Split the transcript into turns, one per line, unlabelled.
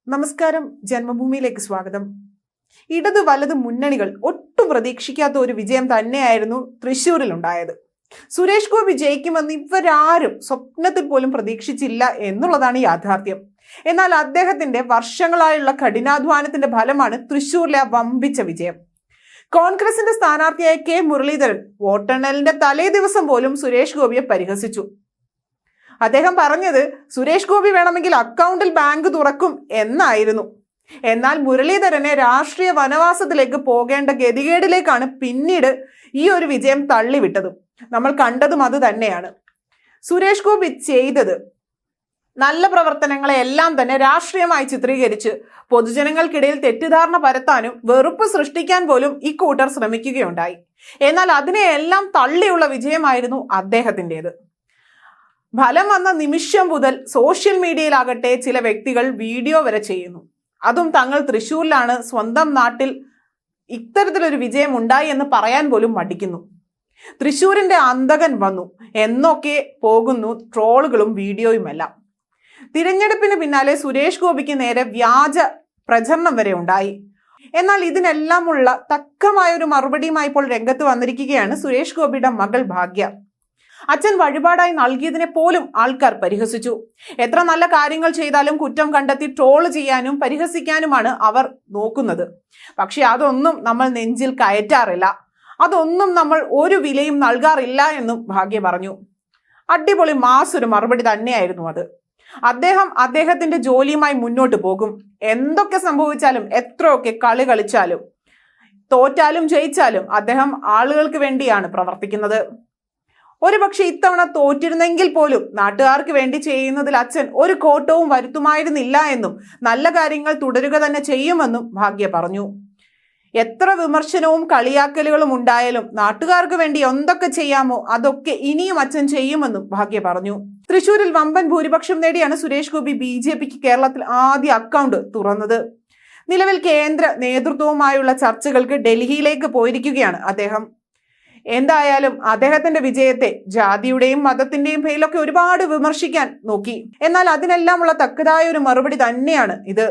നമസ്കാരം, ജന്മഭൂമിയിലേക്ക് സ്വാഗതം. ഇടത് വലത് മുന്നണികൾ ഒട്ടും പ്രതീക്ഷിക്കാത്ത ഒരു വിജയം തന്നെയായിരുന്നു തൃശ്ശൂരിൽ ഉണ്ടായത്. സുരേഷ് ഗോപി ജയിക്കുമെന്ന് ഇവരാരും സ്വപ്നത്തിൽ പോലും പ്രതീക്ഷിച്ചില്ല എന്നുള്ളതാണ് യാഥാർത്ഥ്യം. എന്നാൽ അദ്ദേഹത്തിന്റെ വർഷങ്ങളായുള്ള കഠിനാധ്വാനത്തിന്റെ ഫലമാണ് തൃശ്ശൂരിലെ ആ വമ്പിച്ച വിജയം. കോൺഗ്രസിന്റെ സ്ഥാനാർത്ഥിയായ കെ മുരളീധരൻ വോട്ടെണ്ണലിന്റെ തലേ ദിവസം പോലും സുരേഷ് ഗോപിയെ പരിഹസിച്ചു. അദ്ദേഹം പറഞ്ഞത് സുരേഷ് ഗോപി വേണമെങ്കിൽ അക്കൗണ്ടിൽ ബാങ്ക് തുറക്കും എന്നായിരുന്നു. എന്നാൽ മുരളീധരനെ രാഷ്ട്രീയ വനവാസത്തിലേക്ക് പോകേണ്ട ഗതികേടിലേക്കാണ് പിന്നീട് ഈ ഒരു വിജയം തള്ളിവിട്ടതും. നമ്മൾ കണ്ടതും അത് തന്നെയാണ്. സുരേഷ് ഗോപി ചെയ്തത് നല്ല പ്രവർത്തനങ്ങളെ എല്ലാം തന്നെ രാഷ്ട്രീയമായി ചിത്രീകരിച്ച് പൊതുജനങ്ങൾക്കിടയിൽ തെറ്റിദ്ധാരണ പരത്താനും വെറുപ്പ് സൃഷ്ടിക്കാൻ പോലും ഇക്കൂട്ടർ ശ്രമിക്കുകയുണ്ടായി. എന്നാൽ അതിനെയെല്ലാം തള്ളിയുള്ള വിജയമായിരുന്നു അദ്ദേഹത്തിൻ്റെത്. ഫലം വന്ന നിമിഷം മുതൽ സോഷ്യൽ മീഡിയയിലാകട്ടെ ചില വ്യക്തികൾ വീഡിയോ വരെ ചെയ്യുന്നു. അതും തങ്ങൾ തൃശ്ശൂരിലാണ്, സ്വന്തം നാട്ടിൽ ഇത്തരത്തിലൊരു വിജയം ഉണ്ടായി എന്ന് പറയാൻ പോലും മടിക്കുന്നു. തൃശ്ശൂരിന്റെ അന്തകൻ വന്നു എന്നൊക്കെ പോകുന്നു ട്രോളുകളും വീഡിയോയുമെല്ലാം. തിരഞ്ഞെടുപ്പിന് പിന്നാലെ സുരേഷ് ഗോപിക്ക് നേരെ വ്യാജ പ്രചരണം വരെ ഉണ്ടായി. എന്നാൽ ഇതിനെല്ലാമുള്ള തക്കമായ ഒരു മറുപടിയുമായി ഇപ്പോൾ രംഗത്ത് വന്നിരിക്കുകയാണ് സുരേഷ് ഗോപിയുടെ മകൾ ഭാഗ്യ. അച്ഛൻ വഴിപാടായി നൽകിയതിനെ പോലും ആൾക്കാർ പരിഹസിച്ചു. എത്ര നല്ല കാര്യങ്ങൾ ചെയ്താലും കുറ്റം കണ്ടെത്തി ട്രോള് ചെയ്യാനും പരിഹസിക്കാനുമാണ് അവർ നോക്കുന്നത്. പക്ഷെ അതൊന്നും നമ്മൾ നെഞ്ചിൽ കയറ്റാറില്ല, അതൊന്നും നമ്മൾ ഒരു വിലയും നൽകാറില്ല എന്നും ഭാഗ്യ പറഞ്ഞു. അടിപൊളി മാസൊരു മറുപടി തന്നെയായിരുന്നു അത്. അദ്ദേഹത്തിന്റെ ജോലിയുമായി മുന്നോട്ട് പോകും. എന്തൊക്കെ സംഭവിച്ചാലും, എത്രയൊക്കെ കളി കളിച്ചാലും, തോറ്റാലും ജയിച്ചാലും അദ്ദേഹം ആളുകൾക്ക് വേണ്ടിയാണ് പ്രവർത്തിക്കുന്നത്. ഒരുപക്ഷെ ഇത്തവണ തോറ്റിരുന്നെങ്കിൽ പോലും നാട്ടുകാർക്ക് വേണ്ടി ചെയ്യുന്നതിൽ അച്ഛൻ ഒരു കോട്ടവും വരുത്തുമായിരുന്നില്ല എന്നും നല്ല കാര്യങ്ങൾ തുടരുക തന്നെ ചെയ്യുമെന്നും ഭാഗ്യ പറഞ്ഞു. എത്ര വിമർശനവും കളിയാക്കലുകളും ഉണ്ടായാലും നാട്ടുകാർക്ക് വേണ്ടി എന്തൊക്കെ ചെയ്യാമോ അതൊക്കെ ഇനിയും അച്ഛൻ ചെയ്യുമെന്നും ഭാഗ്യ പറഞ്ഞു. തൃശ്ശൂരിൽ വമ്പൻ ഭൂരിപക്ഷം നേടിയാണ് സുരേഷ് ഗോപി BJPക്ക് കേരളത്തിൽ ആദ്യ അക്കൗണ്ട് തുറന്നത്. നിലവിൽ കേന്ദ്ര നേതൃത്വവുമായുള്ള ചർച്ചകൾക്ക് ഡൽഹിയിലേക്ക് പോയിരിക്കുകയാണ് അദ്ദേഹം. എന്തായാലും അദ്ദേഹത്തിന്റെ വിജയത്തെ ജാതിയുടെയും മതത്തിന്റെയും പേരിലൊക്കെ ഒരുപാട് വിമർശിക്കാൻ നോക്കി. എന്നാൽ അതിനെല്ലാമുള്ള തക്കതായ ഒരു മറുപടി തന്നെയാണ് ഇത്.